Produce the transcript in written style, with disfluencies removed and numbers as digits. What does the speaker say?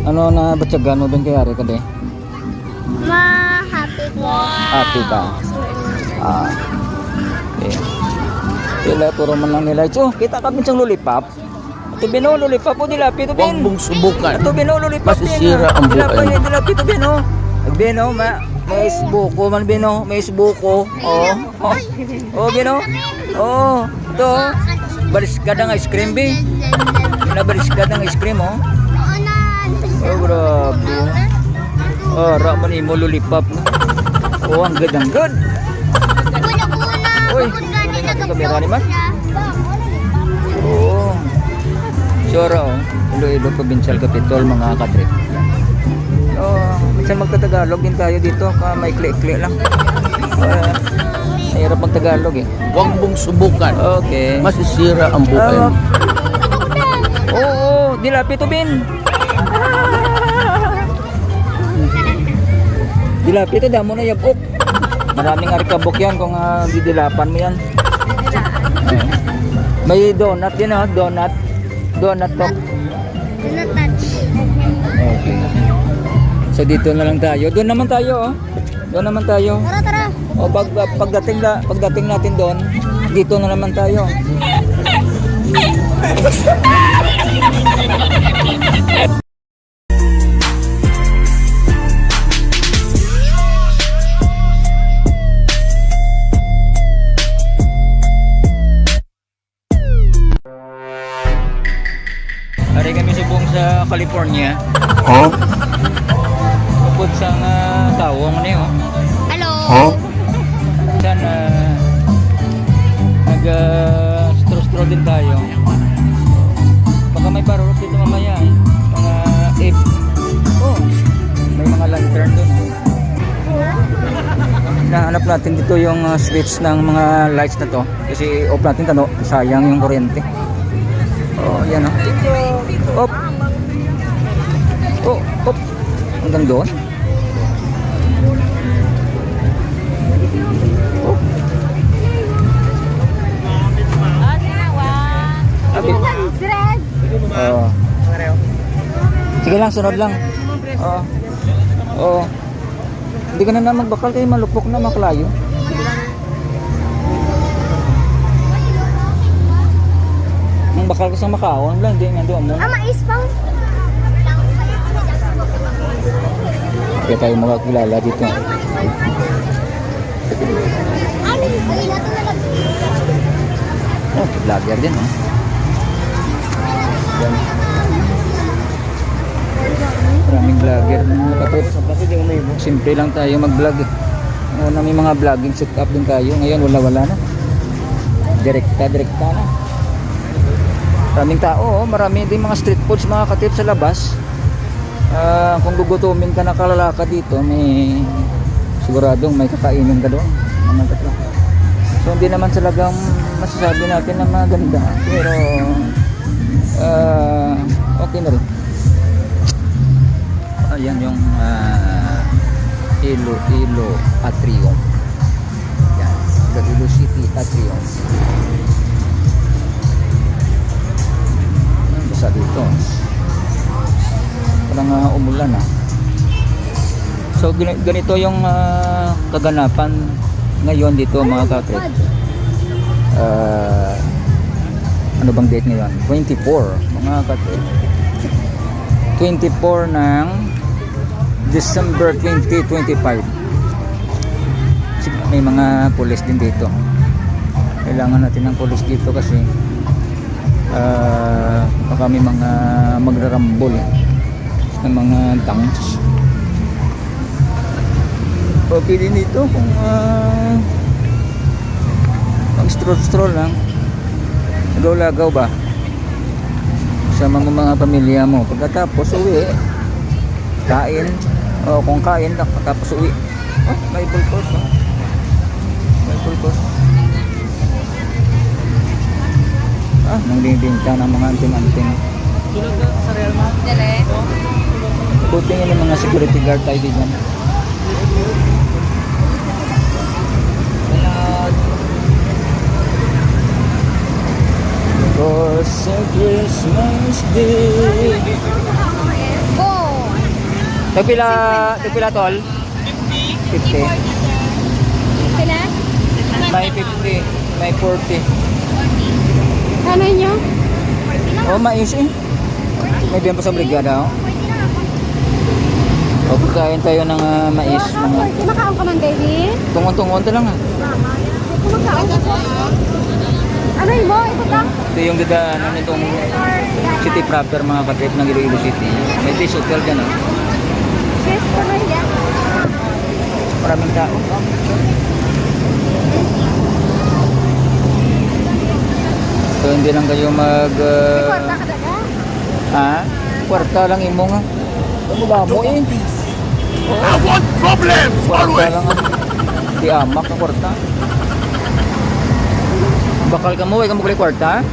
Ano na batyagan mo doon kay Ari ka de? Ma-happy ko. Happy ka. Ah. Okay. Sila puro man lang nila. Oh, kita kami siyang lollipop. Ito bino lollipop po nila. Pito Huwag bin. mong subukan. Ito bino lollipop din. Masisira ang Nila pa buhay. yun nila pito bino. Bino may isbuko man bino. May isbuko. Oh. Oh. Oh bino. Oh. Ito. Bariskada ng ice cream be. Bariskada ng ice cream oh. Oh grabe. Oh raman mo lollipop. Oh ang good ang good. Uy, kunin natin kamera ni man. Oo. Sura oh. Iloilo Provincial Capitol mga katrip. Oh, minsan magtatagalog din tayo dito. May klik-klik lang. Mahirap mag-Tagalog eh. Huwag mong subukan. Okay. Masisira ang buhay mo. Oo, dilapit bin. Dilapit ito, damo na yabok. Maraming arikabok yan kung didilapan mo yan. May donut din ha, donut. Donut to. Okay. So dito na lang tayo. Doon naman tayo oh. Doon naman tayo. Tara, tara. O pagdating natin doon, dito na naman tayo. Ari kami subong sa California. Huh? Upod sa tawong niyo. Hello. Huh? Dan nag-stro din tayo. Baka may parurok dito mamaya eh. Mga if. Oh, may mga lantern doon. Nahanap natin dito yung switch ng mga lights na to. Kasi off natin tano, sayang yung kuryente. Oh, yan oh. Op. Oh, op. Hanggang doon. Abi. Oh. Sige lang, sunod lang. Oo. Oo. Hindi ka na magbakal kayo, malupok na, maklayo. Ang bakal ka sa Macau, lang, hindi nga doon mo. Mais pa. Kaya tayo makakilala dito. Oh, vlogger din, oh. Yan. Maraming vlogger mga kapit. Simple lang tayo mag-vlog eh. Una may mga vlogging setup din tayo. Ngayon wala na. Direkta na. Maraming tao, marami din mga street foods mga katip sa labas. Kung gugutumin ka na kalalaka dito, may siguradong may kakainin ka doon. Mga katip. So hindi naman talagang masasabi natin na maganda, pero okay na rin. Ayan yung Iloilo Atrium. Yan, Iloilo City Atrium. Basta dito parang umulan ah. So ganito yung kaganapan ngayon dito mga katrip. Ano bang date ngayon? 24 mga katrip. 24 ng December 2025. May mga pulis din dito. Kailangan natin ng pulis dito kasi baka may mga magrarambol ng mga tanks. Okay din dito kung pang stroll lang, lagaw ba sa mga pamilya mo. Pagkatapos uwi, kain, o kung kain tapos uwi. Oh, may bulkos, no? May bulkos. Nang binibinta ng mga anting-anting. Sa Real Madrid. Buti nga ng mga security guard tayo dyan. For a Christmas day. Oh. Nagpila tol? 50. Sila? May 50, may 40. Ano nyo? Oh, mais eh. May biyan pa sa brigada oh. O, pagkain tayo ng mais. Kumakaon ka man, baby? Tungon-tungon ito lang ah. Kumakaon ka po? Ano mo? Ito ka? Ito yung dadaanan nitong city proper mga katrip ng Iloilo City. May fish hotel dyan oh. Yes, ko na yan. Maraming tao. So hindi lang kayo mag... Kwarta ka daga? ha? Kwarta lang imo nga. Ano ba mo eh? I want problems Kwarta always. lang ah. Di amak ang kwarta. Bakal ka mo, ay ka mo kwarta?